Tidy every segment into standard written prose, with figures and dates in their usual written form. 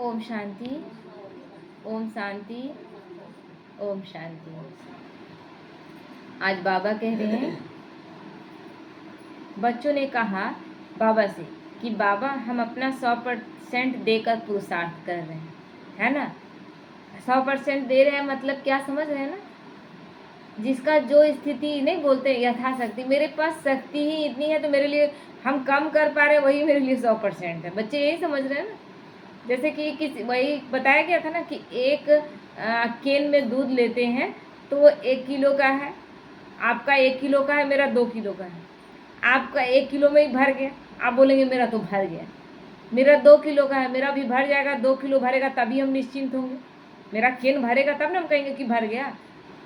ओम शांति, ओम शांति, ओम शांति। आज बाबा कह रहे हैं, बच्चों ने कहा बाबा से कि बाबा हम अपना 100% देकर पुरुषार्थ कर रहे हैं, है ना। 100% दे रहे हैं मतलब क्या समझ रहे हैं ना। जिसका जो स्थिति नहीं बोलते यथाशक्ति, मेरे पास शक्ति ही इतनी है तो मेरे लिए हम कम कर पा रहे हैं, वही मेरे लिए 100% है। बच्चे यही समझ रहे हैं ना। जैसे कि वही बताया गया था ना कि एक केन में दूध लेते हैं तो वो 1 किलो का है, आपका 1 किलो का है, मेरा 2 किलो का है। आपका 1 किलो में ही भर गया, आप बोलेंगे मेरा तो भर गया। मेरा 2 किलो का है, मेरा भी भर जाएगा। 2 किलो भरेगा तभी हम निश्चिंत होंगे। मेरा केन भरेगा तब ना हम कहेंगे कि भर गया।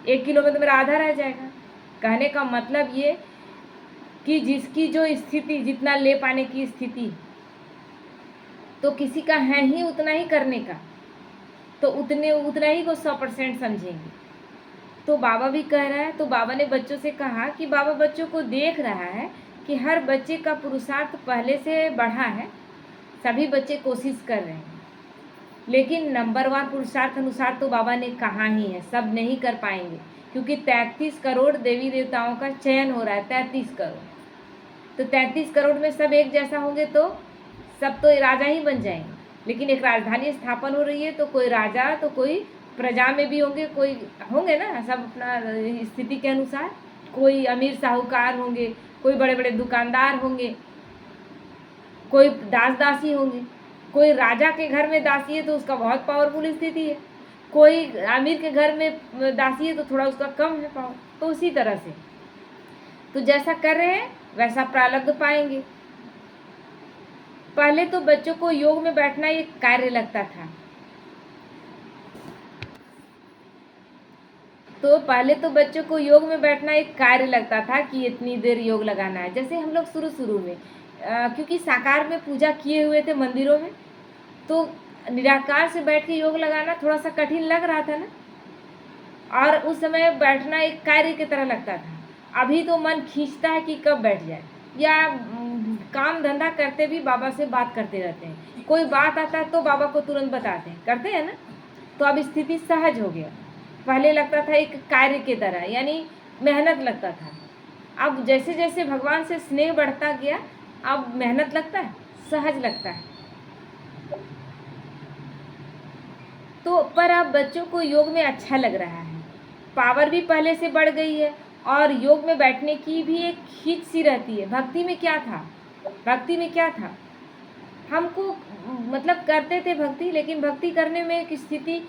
1 किलो में तो मेरा आधा रह जाएगा। कहने का मतलब ये कि जिसकी जो स्थिति, जितना ले पाने की स्थिति, तो किसी का है ही उतना ही करने का, तो उतना ही को 100% समझेंगे। तो बाबा भी कह रहा है, तो बाबा ने बच्चों से कहा कि बाबा बच्चों को देख रहा है कि हर बच्चे का पुरुषार्थ पहले से बढ़ा है, सभी बच्चे कोशिश कर रहे हैं, लेकिन नंबरवार पुरुषार्थ अनुसार तो बाबा ने कहा ही है सब नहीं कर पाएंगे, क्योंकि 33 करोड़ देवी देवताओं का चयन हो रहा है। 33 करोड़, तो 33 करोड़ में सब एक जैसा होंगे तो सब तो राजा ही बन जाएंगे। लेकिन एक राजधानी स्थापन हो रही है, तो कोई राजा तो कोई प्रजा में भी होंगे, कोई होंगे ना, सब अपना स्थिति के अनुसार। कोई अमीर साहूकार होंगे, कोई बड़े बड़े दुकानदार होंगे, कोई दास दासी होंगे। कोई राजा के घर में दासी है तो उसका बहुत पावरफुल स्थिति है, कोई अमीर के घर में दासी है तो थोड़ा उसका कम है पावर। तो उसी तरह से तो जैसा कर रहे हैं वैसा प्रारब्ध पाएंगे। पहले तो बच्चों को योग में बैठना एक कार्य लगता था, तो पहले तो बच्चों को योग में बैठना एक कार्य लगता था कि इतनी देर योग लगाना है। जैसे हम लोग शुरू में क्योंकि साकार में पूजा किए हुए थे मंदिरों में, तो निराकार से बैठ के योग लगाना थोड़ा सा कठिन लग रहा था ना, और उस समय बैठना एक कार्य की तरह लगता था। अभी तो मन खींचता है कि कब बैठ जाए, या काम धंधा करते भी बाबा से बात करते रहते हैं। कोई बात आता है तो बाबा को तुरंत बताते हैं, करते हैं ना। तो अब स्थिति सहज हो गया। पहले लगता था एक कार्य की तरह, यानी मेहनत लगता था। अब जैसे जैसे भगवान से स्नेह बढ़ता गया, अब मेहनत लगता है, सहज लगता है। तो पर अब बच्चों को योग में अच्छा लग रहा है, पावर भी पहले से बढ़ गई है, और योग में बैठने की भी एक खींच सी रहती है। भक्ति में क्या था, भक्ति में क्या था, हमको मतलब करते थे भक्ति, लेकिन भक्ति करने में एक स्थिति,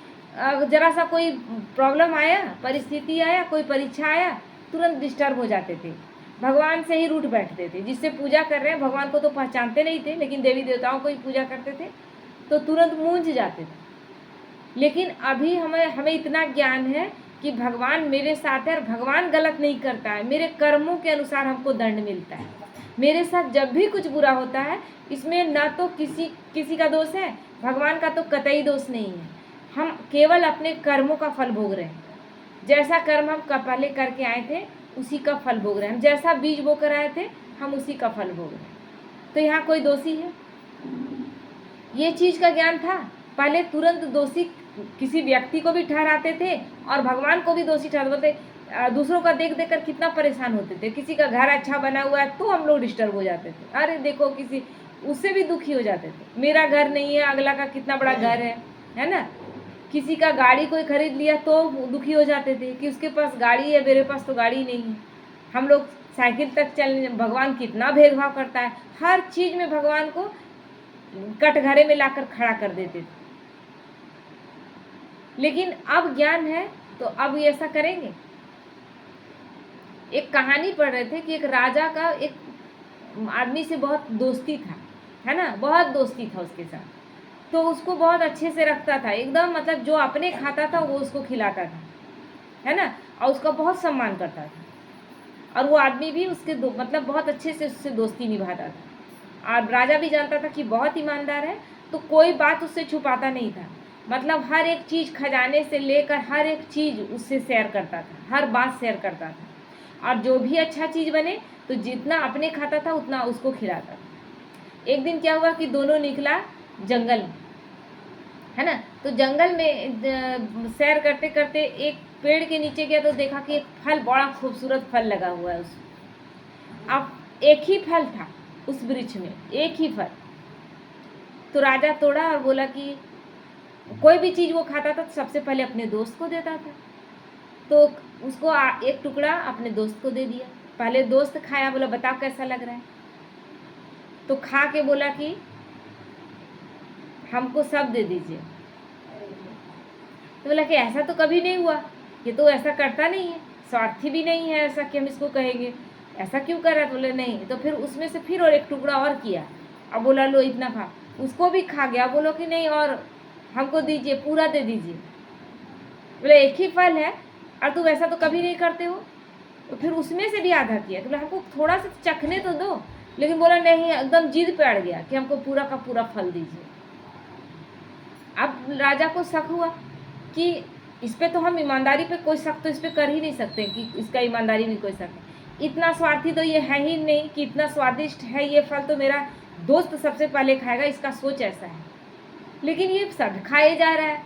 जरा सा कोई प्रॉब्लम आया, परिस्थिति आया, कोई परीक्षा आया, तुरंत डिस्टर्ब हो जाते थे, भगवान से ही रूठ बैठते थे। जिससे पूजा कर रहे हैं भगवान को तो पहचानते नहीं थे, लेकिन देवी देवताओं को ही पूजा करते थे, तो तुरंत मूंझ जाते थे। लेकिन अभी हमें इतना ज्ञान है कि भगवान मेरे साथ है, और भगवान गलत नहीं करता है, मेरे कर्मों के अनुसार हमको दंड मिलता है। मेरे साथ जब भी कुछ बुरा होता है, इसमें ना तो किसी का दोष है, भगवान का तो कतई दोष नहीं है। हम केवल अपने कर्मों का फल भोग रहे हैं। जैसा कर्म हम पहले करके आए थे उसी का फल भोग रहे हैं। हम जैसा बीज बो कर आए थे हम उसी का फल भोग रहे हैं। तो यहाँ कोई दोषी है, ये चीज़ का ज्ञान था। पहले तुरंत दोषी किसी व्यक्ति को भी ठहराते थे और भगवान को भी दोषी ठहराते थे। दूसरों का देख देख कर कितना परेशान होते थे। किसी का घर अच्छा बना हुआ है तो हम लोग डिस्टर्ब हो जाते थे, अरे देखो किसी, उससे भी दुखी हो जाते थे, मेरा घर नहीं है, अगला का कितना बड़ा घर है ना। किसी का गाड़ी कोई खरीद लिया तो दुखी हो जाते थे कि उसके पास गाड़ी है, मेरे पास तो गाड़ी नहीं है। हम लोग साइकिल तक चलने, भगवान कितना भेदभाव करता है, हर चीज़ में भगवान को कटघरे में लाकर खड़ा कर देते थे। लेकिन अब ज्ञान है तो अब ऐसा करेंगे। एक कहानी पढ़ रहे थे कि एक राजा का एक आदमी से बहुत दोस्ती था, है ना, बहुत दोस्ती था उसके साथ। तो उसको बहुत अच्छे से रखता था, एकदम मतलब जो अपने खाता था वो उसको खिलाता था, है ना, और उसका बहुत सम्मान करता था। और वो आदमी भी उसके मतलब बहुत अच्छे से उससे दोस्ती निभाता था। और राजा भी जानता था कि बहुत ईमानदार है, तो कोई बात उससे छुपाता नहीं था। मतलब हर एक चीज़, खजाने से लेकर हर एक चीज़ उससे शेयर करता था, हर बात शेयर करता था। और जो भी अच्छा चीज़ बने तो जितना अपने खाता था उतना उसको खिलाता था। एक दिन क्या हुआ कि दोनों निकला जंगल में, है ना। तो जंगल में सैर करते करते एक पेड़ के नीचे गया तो देखा कि एक फल, बड़ा खूबसूरत फल लगा हुआ है उस। अब एक ही फल था उस वृक्ष में, एक ही फल। तो राजा तोड़ा और बोला कि कोई भी चीज़ वो खाता था तो सबसे पहले अपने दोस्त को देता था। तो उसको एक टुकड़ा अपने दोस्त को दे दिया। पहले दोस्त खाया, बोला बताओ कैसा लग रहा है। तो खा के बोला कि हमको सब दे दीजिए। तो बोला कि ऐसा तो कभी नहीं हुआ, ये तो ऐसा करता नहीं है, स्वार्थी भी नहीं है ऐसा कि हम इसको कहेंगे ऐसा क्यों कर रहा है। तो बोले नहीं। तो फिर उसमें से फिर और एक टुकड़ा और किया। अब बोला लो इतना खा, उसको भी खा गया। बोलो कि नहीं और हमको दीजिए, पूरा दे दीजिए। बोले एक ही फल है और तुम ऐसा तो कभी नहीं करते हो। तो फिर उसमें से भी आधा किया। तो बोला हमको थोड़ा सा चखने तो दो। लेकिन बोला नहीं, एकदम जिद पे अड़ गया कि हमको पूरा का पूरा फल दीजिए। अब राजा को शक हुआ कि इस पे तो हम ईमानदारी पे कोई शक तो इस पे कर ही नहीं सकते कि इसका ईमानदारी में कोई शक है। इतना स्वार्थी तो ये है ही नहीं कि इतना स्वादिष्ट है ये फल तो मेरा दोस्त सबसे पहले खाएगा, इसका सोच ऐसा है। लेकिन ये सब खाए जा रहा है।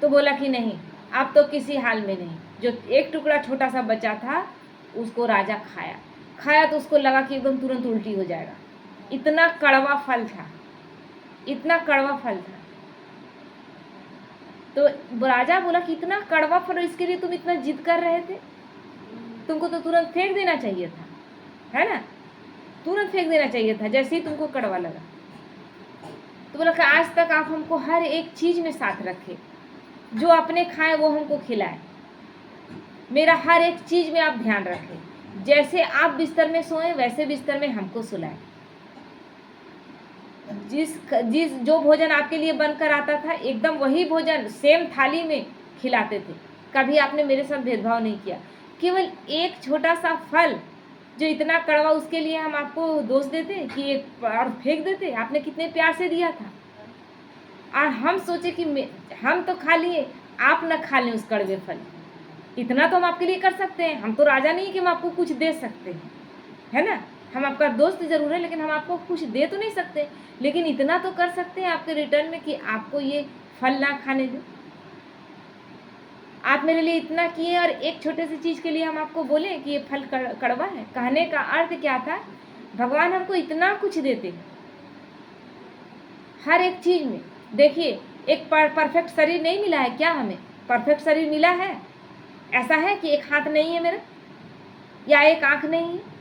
तो बोला कि नहीं, अब तो किसी हाल में नहीं। जो एक टुकड़ा छोटा सा बचा था उसको राजा खाया तो उसको लगा कि एकदम तुरंत उल्टी हो जाएगा। इतना कड़वा फल था, इतना कड़वा फल था। तो राजा बोला कि इतना कड़वा फल, इसके लिए तुम इतना जिद कर रहे थे, तुमको तो तुरंत फेंक देना चाहिए था, है ना। तुरंत फेंक देना चाहिए था जैसे ही तुमको कड़वा लगा। तो बोला कि आज तक आप हमको हर एक चीज में साथ रखे, जो अपने खाए वो हमको खिलाए, मेरा हर एक चीज में आप ध्यान रखें। जैसे आप बिस्तर में सोए वैसे बिस्तर में हमको सुलाए। जिस जो भोजन आपके लिए बनकर आता था एकदम वही भोजन सेम थाली में खिलाते थे। कभी आपने मेरे साथ भेदभाव नहीं किया। केवल एक छोटा सा फल जो इतना कड़वा, उसके लिए हम आपको दोष देते कि एक और फेंक देते। आपने कितने प्यार से दिया था और हम सोचे कि हम तो खा लिए, आप न खा लें उस कड़वे फल। इतना तो हम आपके लिए कर सकते हैं। हम तो राजा नहीं कि हम आपको कुछ दे सकते हैं, है ना। हम आपका दोस्त जरूर है लेकिन हम आपको कुछ दे तो नहीं सकते। लेकिन इतना तो कर सकते हैं आपके रिटर्न में कि आपको ये फल ना खाने दें। आप मेरे लिए इतना किए और एक छोटे सी चीज़ के लिए हम आपको बोले कि ये फल कड़वा है। कहने का अर्थ क्या था, भगवान हमको इतना कुछ देते हर एक चीज़ में। देखिए, एक परफेक्ट शरीर नहीं मिला है क्या हमें? परफेक्ट शरीर मिला है। ऐसा है कि एक हाथ नहीं है मेरा या एक आँख नहीं है।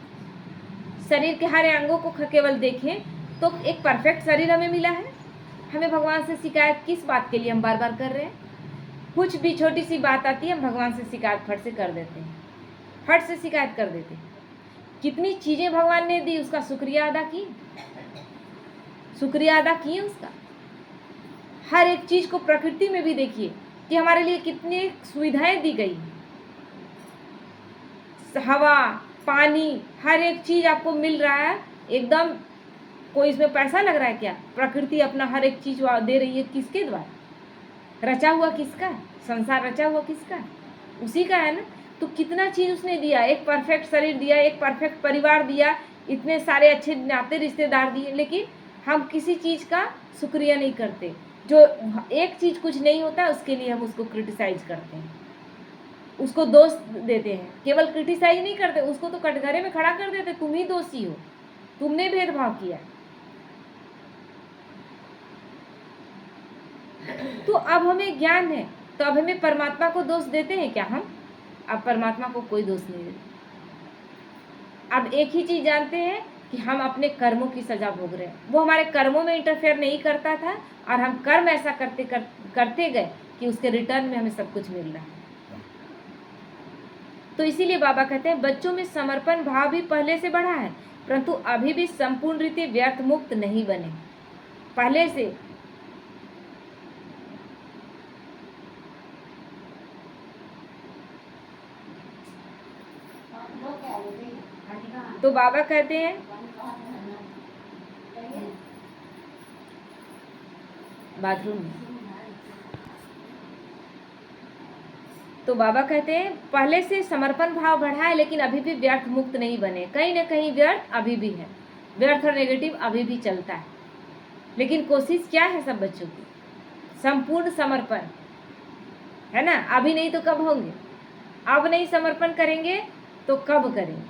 शरीर के हर अंगों को केवल देखें तो एक परफेक्ट शरीर हमें मिला है। हमें भगवान से शिकायत किस बात के लिए हम बार बार कर रहे हैं? कुछ भी छोटी सी बात आती है हम भगवान से शिकायत फट से कर देते हैं, फट से शिकायत कर देते हैं। कितनी चीज़ें भगवान ने दी, उसका शुक्रिया अदा की, शुक्रिया अदा किए उसका। हर एक चीज़ को प्रकृति में भी देखिए कि हमारे लिए कितनी सुविधाएं दी गई। हवा, पानी, हर एक चीज़ आपको मिल रहा है एकदम। कोई इसमें पैसा लग रहा है क्या? प्रकृति अपना हर एक चीज़ दे रही है। किसके द्वारा रचा हुआ? किसका संसार रचा हुआ? किसका? उसी का है ना। तो कितना चीज़ उसने दिया, एक परफेक्ट शरीर दिया, एक परफेक्ट परिवार दिया, इतने सारे अच्छे नाते रिश्तेदार दिए। लेकिन हम किसी चीज़ का शुक्रिया नहीं करते। जो एक चीज़ कुछ नहीं होता उसके लिए हम उसको क्रिटिसाइज करते हैं, उसको दोष देते हैं। केवल क्रिटिसाइज नहीं करते, उसको तो कटघरे में खड़ा कर देते, तुम ही दोषी हो, तुमने भेदभाव किया। तो अब हमें ज्ञान है तो अब हमें परमात्मा को दोष देते हैं क्या हम? अब परमात्मा को कोई दोष नहीं देते। अब एक ही चीज़ जानते हैं कि हम अपने कर्मों की सजा भोग रहे हैं। वो हमारे कर्मों में इंटरफेयर नहीं करता था और हम कर्म ऐसा करते गए कि उसके रिटर्न में हमें सब कुछ मिल रहा है। तो इसीलिए बाबा कहते हैं बच्चों में समर्पण भाव भी पहले से बढ़ा है, परंतु अभी भी संपूर्ण रीति व्यर्थ मुक्त नहीं बने। पहले से तो बाबा कहते हैं बाथरूम में, तो बाबा कहते हैं पहले से समर्पण भाव बढ़ा है लेकिन अभी भी व्यर्थ मुक्त नहीं बने। कहीं ना कहीं व्यर्थ अभी भी है, व्यर्थ और नेगेटिव अभी भी चलता है। लेकिन कोशिश क्या है सब बच्चों की? संपूर्ण समर्पण, है ना। अभी नहीं तो कब होंगे? अब नहीं समर्पण करेंगे तो कब करेंगे?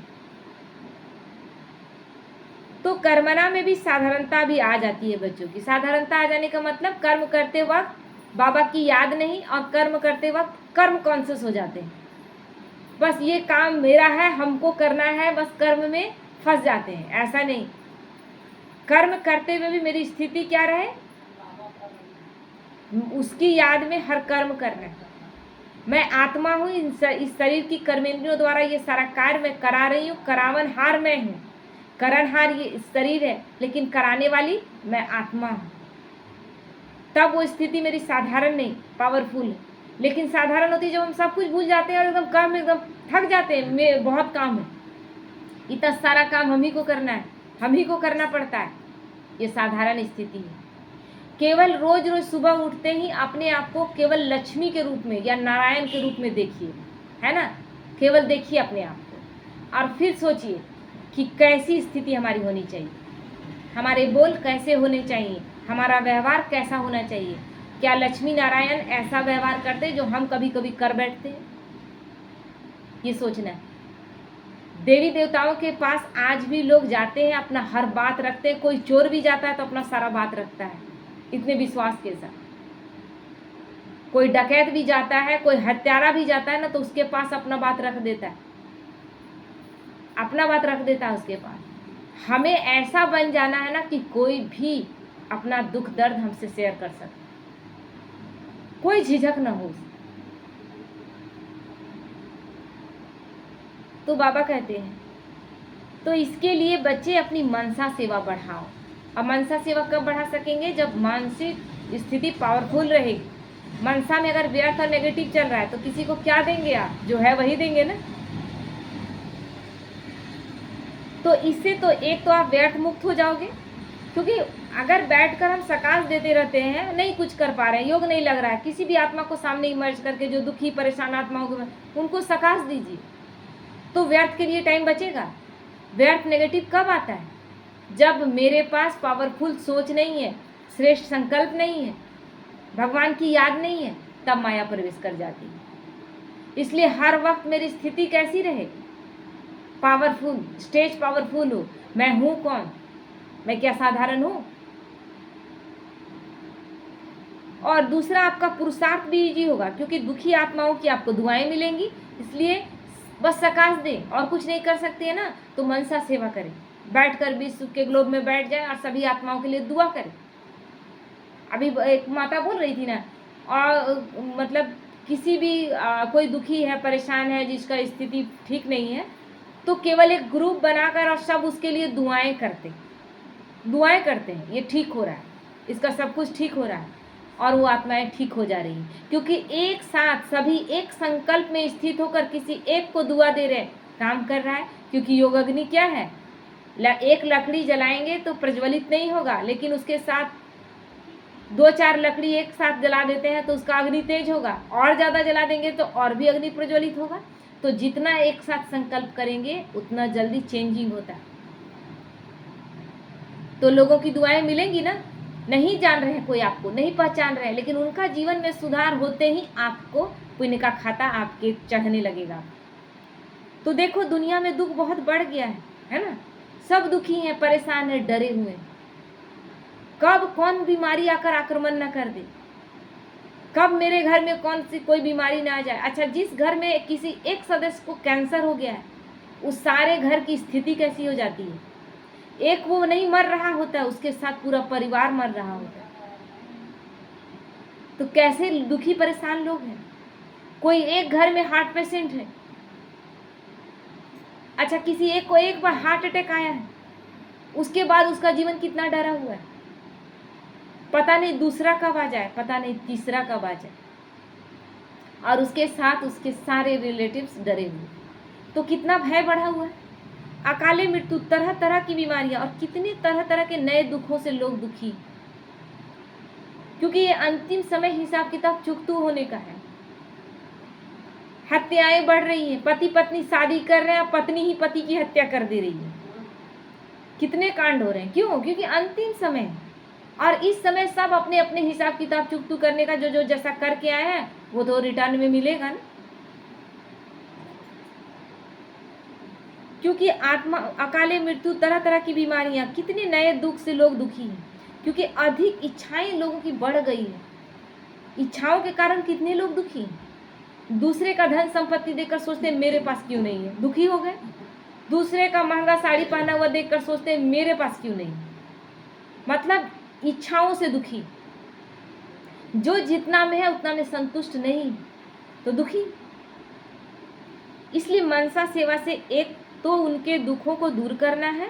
तो कर्मणा में भी साधारणता भी आ जाती है बच्चों की। साधारणता आ जाने का मतलब कर्म करते वक्त बाबा की याद नहीं, और कर्म करते वक्त कर्म कॉन्शियस हो जाते हैं। बस ये काम मेरा है, हमको करना है, बस कर्म में फंस जाते हैं। ऐसा नहीं, कर्म करते हुए भी मेरी स्थिति क्या रहे, उसकी याद में हर कर्म करना है। मैं आत्मा हूँ, इस शरीर की कर्मेंद्रियों द्वारा ये सारा कार्य मैं करा रही हूँ। करावनहार मैं हूँ, करणहार ये शरीर है, लेकिन कराने वाली मैं आत्मा हूँ। तब वो स्थिति मेरी साधारण नहीं, पावरफुल है। लेकिन साधारण होती है जब हम सब कुछ भूल जाते हैं और एकदम काम, एकदम थक जाते हैं। मैं बहुत काम है, इतना सारा काम हम ही को करना है, हम ही को करना पड़ता है। ये साधारण स्थिति है। केवल रोज रोज सुबह उठते ही अपने आप को केवल लक्ष्मी के रूप में या नारायण के रूप में देखिए, है ना। केवल देखिए अपने आप को, और फिर सोचिए कि कैसी स्थिति हमारी होनी चाहिए, हमारे बोल कैसे होने चाहिए, हमारा व्यवहार कैसा होना चाहिए। क्या लक्ष्मी नारायण ऐसा व्यवहार करते जो हम कभी कभी कर बैठते हैं? ये सोचना है। देवी देवताओं के पास आज भी लोग जाते हैं, अपना हर बात रखते हैं। कोई चोर भी जाता है तो अपना सारा बात रखता है, इतने विश्वास के साथ। कोई डकैत भी जाता है, कोई हत्यारा भी जाता है ना, तो उसके पास अपना बात रख देता है, अपना बात रख देता है उसके पास। हमें ऐसा बन जाना है ना कि कोई भी अपना दुख दर्द हमसे शेयर कर सके, कोई झिझक ना हो। तो बाबा कहते हैं, तो इसके लिए बच्चे अपनी मनसा सेवा बढ़ाओ। अब मनसा सेवा कब बढ़ा सकेंगे? जब मानसिक स्थिति पावरफुल रहेगी। मनसा में अगर व्यर्थ और नेगेटिव चल रहा है तो किसी को क्या देंगे आप? जो है वही देंगे ना। तो इससे तो एक तो आप व्यर्थ मुक्त हो जाओगे, क्योंकि अगर बैठकर हम सकाश देते रहते हैं, नहीं कुछ कर पा रहे हैं, योग नहीं लग रहा है, किसी भी आत्मा को सामने इमर्ज करके, जो दुखी परेशान आत्माओं को, उनको सकाश दीजिए, तो व्यर्थ के लिए टाइम बचेगा। व्यर्थ नेगेटिव कब आता है? जब मेरे पास पावरफुल सोच नहीं है, श्रेष्ठ संकल्प नहीं है, भगवान की याद नहीं है, तब माया प्रवेश कर जाती है। इसलिए हर वक्त मेरी स्थिति कैसी रहे? पावरफुल, स्टेज पावरफुल हो। मैं हूं कौन? मैं क्या साधारण हूं? और दूसरा, आपका पुरुषार्थ भी इजी होगा, क्योंकि दुखी आत्माओं की आपको दुआएं मिलेंगी। इसलिए बस सकाश दें, और कुछ नहीं कर सकते हैं ना, तो मनसा सेवा करें, बैठकर विश्व के ग्लोब में बैठ जाए और सभी आत्माओं के लिए दुआ करें। अभी एक माता बोल रही थी ना, और मतलब किसी भी कोई दुखी है, परेशान है, जिसका स्थिति ठीक नहीं है, तो केवल एक ग्रुप बनाकर और सब उसके लिए दुआएं करते हैं, ये ठीक हो रहा है, इसका सब कुछ ठीक हो रहा है, और वो आत्माएं ठीक हो जा रही हैं। क्योंकि एक साथ सभी एक संकल्प में स्थित होकर किसी एक को दुआ दे रहे, काम कर रहा है। क्योंकि योग अग्नि क्या है? एक लकड़ी जलाएंगे तो प्रज्वलित नहीं होगा, लेकिन उसके साथ 2-4 लकड़ी एक साथ जला देते हैं तो उसका अग्नि तेज होगा, और ज़्यादा जला देंगे तो और भी अग्नि प्रज्वलित होगा। तो जितना एक साथ संकल्प करेंगे उतना जल्दी चेंजिंग होता है। तो लोगों की दुआएं मिलेंगी ना। नहीं जान रहे हैं, कोई आपको नहीं पहचान रहे हैं, लेकिन उनका जीवन में सुधार होते ही आपको पुण्य का खाता आपके चढ़ने लगेगा। तो देखो, दुनिया में दुख बहुत बढ़ गया है ना। सब दुखी हैं, परेशान हैं, डरे हुए हैं। कब कौन बीमारी आकर आक्रमण न कर दे, कब मेरे घर में कौन सी कोई बीमारी ना आ जाए। अच्छा, जिस घर में किसी एक सदस्य को कैंसर हो गया है, उस सारे घर की स्थिति कैसी हो जाती है? एक वो नहीं मर रहा होता है, उसके साथ पूरा परिवार मर रहा होता है। तो कैसे दुखी परेशान लोग हैं। कोई एक घर में हार्ट पेशेंट है। अच्छा, किसी एक को एक बार हार्ट अटैक आया है, उसके बाद उसका जीवन कितना डरा हुआ है। पता नहीं दूसरा कब आ जाए, पता नहीं तीसरा कब आ जाए, और उसके साथ उसके सारे रिलेटिव्स डरे हुए। तो कितना भय बढ़ा हुआ है। अकाले मृत्यु, तरह तरह की बीमारियां, और कितने तरह तरह के नए दुखों से लोग दुखी, क्योंकि ये अंतिम समय हिसाब किताब चुकतू होने का है। हत्याएं बढ़ रही हैं, पति पत्नी शादी कर रहे हैं, पत्नी ही पति की हत्या कर दे रही है। कितने कांड हो रहे हैं। क्यों? क्योंकि अंतिम समय है। और इस समय सब अपने अपने हिसाब किताब चुकतू करने का, जो जो जैसा करके आए हैं वो तो रिटर्न में मिलेगा ना। क्योंकि आत्मा, अकाले मृत्यु, तरह तरह की बीमारियां, कितने नए दुख से लोग दुखी हैं, क्योंकि अधिक इच्छाएं लोगों की बढ़ गई है। इच्छाओं के कारण कितने लोग दुखी हैं। दूसरे का धन संपत्ति देखकर सोचते हैं मेरे पास क्यों नहीं है, दुखी हो गए। दूसरे का महंगा साड़ी पहना हुआ देखकर सोचते हैं मेरे पास क्यों नहीं, मतलब इच्छाओं से दुखी। जो जितना में है उतना में संतुष्ट नहीं तो दुखी। इसलिए मनसा सेवा से एक तो उनके दुखों को दूर करना है,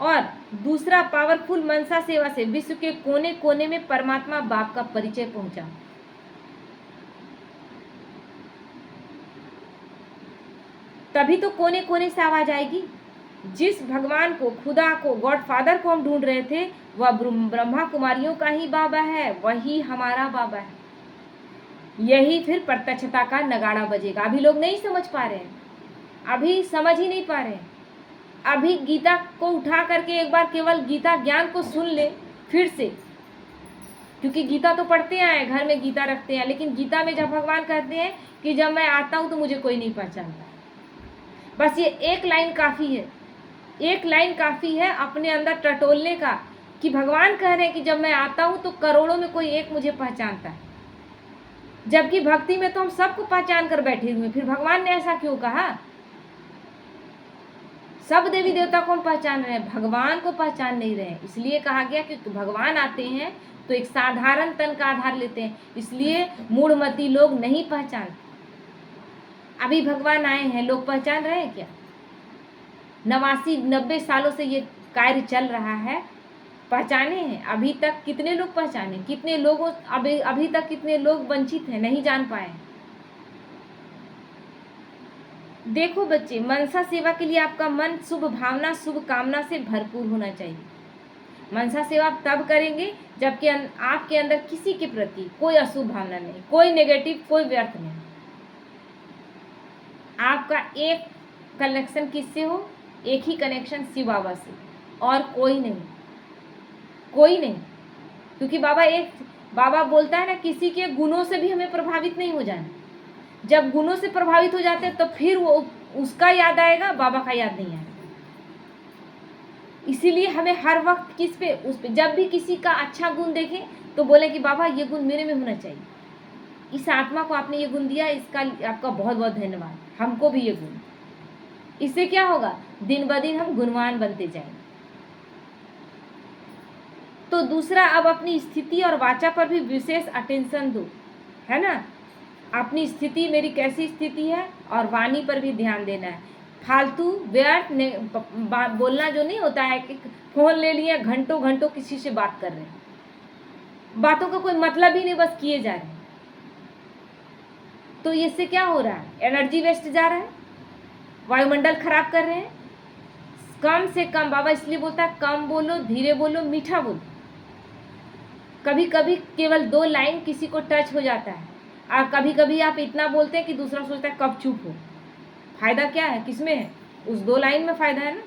और दूसरा पावरफुल मनसा सेवा से विश्व के कोने कोने में परमात्मा बाप का परिचय पहुंचा। तभी तो कोने कोने से आवाज आएगी। जिस भगवान को, खुदा को, गॉड फादर को हम ढूंढ रहे थे, वह ब्रह्मा कुमारियों का ही बाबा है, वही हमारा बाबा है। यही फिर प्रत्यक्षता का नगाड़ा बजेगा। अभी लोग नहीं समझ पा रहे हैं, अभी समझ ही नहीं पा रहे हैं। अभी गीता को उठा करके एक बार केवल गीता ज्ञान को सुन ले फिर से, क्योंकि गीता तो पढ़ते आए, घर में गीता रखते हैं, लेकिन गीता में जब भगवान कहते हैं कि जब मैं आता हूं तो मुझे कोई नहीं पहचानता, बस ये एक लाइन काफ़ी है। एक लाइन काफ़ी है अपने अंदर टटोलने का, कि भगवान कह रहे हैं कि जब मैं आता हूं तो करोड़ों में कोई एक मुझे पहचानता है, जबकि भक्ति में तो हम सबको पहचान कर बैठे हुए। फिर भगवान ने ऐसा क्यों कहा? सब देवी देवता को हम पहचान रहे हैं, भगवान को पहचान नहीं रहे हैं। इसलिए कहा गया कि भगवान आते हैं तो एक साधारण तन का आधार लेते हैं, इसलिए मूढ़मती लोग नहीं पहचानते। अभी भगवान आए हैं, लोग पहचान रहे हैं क्या? 89-90 सालों से ये कार्य चल रहा है, पहचाने हैं? अभी तक कितने लोग पहचाने? कितने लोगों, अभी तक कितने लोग वंचित हैं, नहीं जान पाए। देखो बच्चे, मनसा सेवा के लिए आपका मन शुभ भावना, शुभ कामना से भरपूर होना चाहिए। मनसा सेवा आप तब करेंगे जबकि आपके अंदर किसी के प्रति कोई अशुभ भावना नहीं, कोई नेगेटिव, कोई व्यर्थ नहीं। आपका एक कनेक्शन किससे हो? एक ही कनेक्शन शिव बाबा से, और कोई नहीं, कोई नहीं। क्योंकि बाबा बोलता है ना, किसी के गुणों से भी हमें प्रभावित नहीं हो जाना। जब गुणों से प्रभावित हो जाते हैं तो फिर वो उसका याद आएगा, बाबा का याद नहीं आएगा। इसीलिए हमें हर वक्त किस पे, उस पे, जब भी किसी का अच्छा गुण देखें तो बोले कि बाबा ये गुण मेरे में होना चाहिए, इस आत्मा को आपने ये गुण दिया, इसका आपका बहुत बहुत धन्यवाद, हमको भी ये गुण। इससे क्या होगा? दिन ब दिन हम गुणवान बनते जाएंगे। तो दूसरा, अब अपनी स्थिति और वाचा पर भी विशेष अटेंशन दो, है ना। अपनी स्थिति, मेरी कैसी स्थिति है, और वाणी पर भी ध्यान देना है। फालतू व्यर्थ बोलना जो नहीं होता है कि फोन ले लिया, घंटों घंटों किसी से बात कर रहे हैं, बातों का कोई मतलब ही नहीं, बस किए जा रहे हैं। तो इससे क्या हो रहा है? एनर्जी वेस्ट जा रहा है, वायुमंडल खराब कर रहे हैं। कम से कम, बाबा इसलिए बोलता है कम बोलो, धीरे बोलो, मीठा बोलो। कभी कभी केवल 2 लाइन किसी को टच हो जाता है, और कभी कभी आप इतना बोलते हैं कि दूसरा सोचता है कब चुप हो। फायदा क्या है, किसमें है? उस 2 लाइन में फायदा है ना।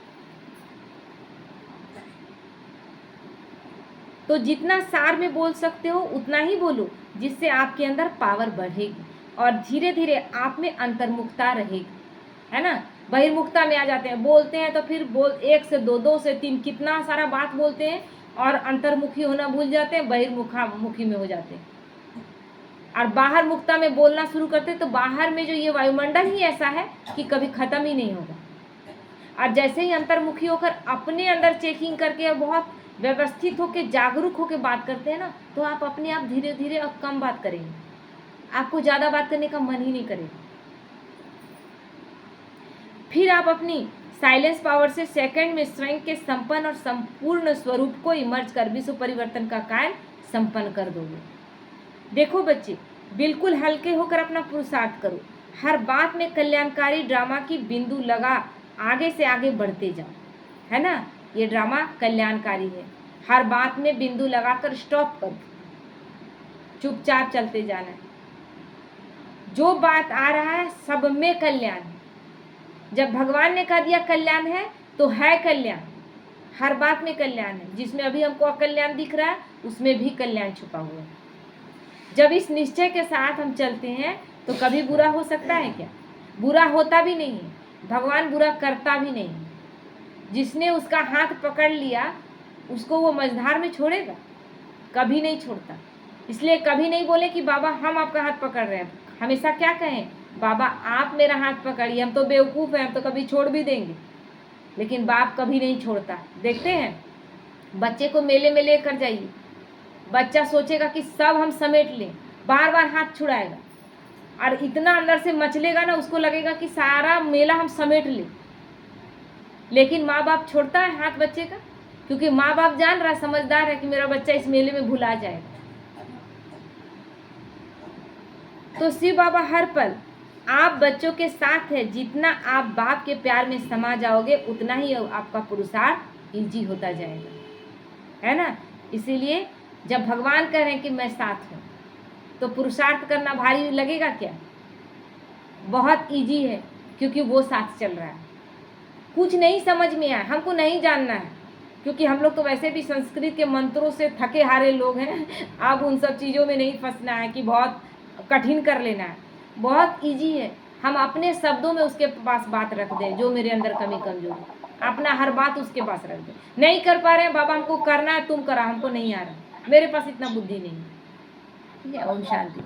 तो जितना सार में बोल सकते हो उतना ही बोलो, जिससे आपके अंदर पावर बढ़ेगी और धीरे धीरे आप में अंतर्मुखता रहेगी, है ना। बहिर्मुखता में आ जाते हैं, बोलते हैं तो फिर 1 से 2, 2 से 3, कितना सारा बात बोलते हैं, और अंतर्मुखी होना भूल जाते हैं, बहिर्मुखी में हो जाते हैं। और बाहर मुक्ता में बोलना शुरू करते हैं तो बाहर में जो ये वायुमंडल ही ऐसा है कि कभी ख़त्म ही नहीं होगा। और जैसे ही अंतर्मुखी होकर अपने अंदर चेकिंग करके बहुत व्यवस्थित होकर, जागरूक होकर बात करते हैं ना, तो आप अपने आप धीरे धीरे अब कम बात करेंगे, आपको ज़्यादा बात करने का मन ही नहीं करेगा। फिर आप अपनी साइलेंस पावर से सेकंड में स्वयं के संपन्न और संपूर्ण स्वरूप को इमर्ज कर विश्व परिवर्तन का कार्य संपन्न कर दोगे। देखो बच्चे, बिल्कुल हल्के होकर अपना पुरुषार्थ करो, हर बात में कल्याणकारी ड्रामा की बिंदु लगा आगे से आगे बढ़ते जाओ, है ना। ये ड्रामा कल्याणकारी है, हर बात में बिंदु लगाकर स्टॉप करो, चुपचाप चलते जाना है। जो बात आ रहा है सब में कल्याण है। जब भगवान ने कह दिया कल्याण है तो है कल्याण, हर बात में कल्याण है। जिसमें अभी हमको अकल्याण दिख रहा है उसमें भी कल्याण छुपा हुआ है। जब इस निश्चय के साथ हम चलते हैं तो कभी बुरा हो सकता है क्या? बुरा होता भी नहीं है, भगवान बुरा करता भी नहीं है। जिसने उसका हाथ पकड़ लिया उसको वो मझधार में छोड़ेगा? कभी नहीं छोड़ता। इसलिए कभी नहीं बोले कि बाबा हम आपका हाथ पकड़ रहे हैं, हमेशा क्या कहें, बाबा आप मेरा हाथ पकड़िए, हम तो बेवकूफ़ हैं, हम तो कभी छोड़ भी देंगे। लेकिन बाप कभी नहीं छोड़ता। देखते हैं, बच्चे को मेले में लेकर जाइए, बच्चा सोचेगा कि सब हम समेट लें, बार बार हाथ छुड़ाएगा और इतना अंदर से मचलेगा ना, उसको लगेगा कि सारा मेला हम समेट लें। लेकिन माँ बाप छोड़ता है हाथ बच्चे का? क्योंकि माँ बाप जान रहा, समझदार है कि मेरा बच्चा इस मेले में भुला जाएगा। तो शिव बाबा हर पल आप बच्चों के साथ है। जितना आप बाप के प्यार में समा जाओगे उतना ही आपका पुरुषार्थ ईजी होता जाएगा, है ना। इसीलिए जब भगवान कह रहे हैं कि मैं साथ हूँ तो पुरुषार्थ करना भारी लगेगा क्या? बहुत ईजी है, क्योंकि वो साथ चल रहा है। कुछ नहीं समझ में आया, हमको नहीं जानना है, क्योंकि हम लोग तो वैसे भी संस्कृत के मंत्रों से थके हारे लोग हैं। अब उन सब चीज़ों में नहीं फंसना है कि बहुत कठिन कर लेना है। बहुत इजी है, हम अपने शब्दों में उसके पास बात रख दें, जो मेरे अंदर कमी कमजोरी, अपना हर बात उसके पास रख दें। नहीं कर पा रहे हैं बाबा, हमको करना है, तुम करा, हमको नहीं आ रहा, मेरे पास इतना बुद्धि नहीं है। ओम शांति।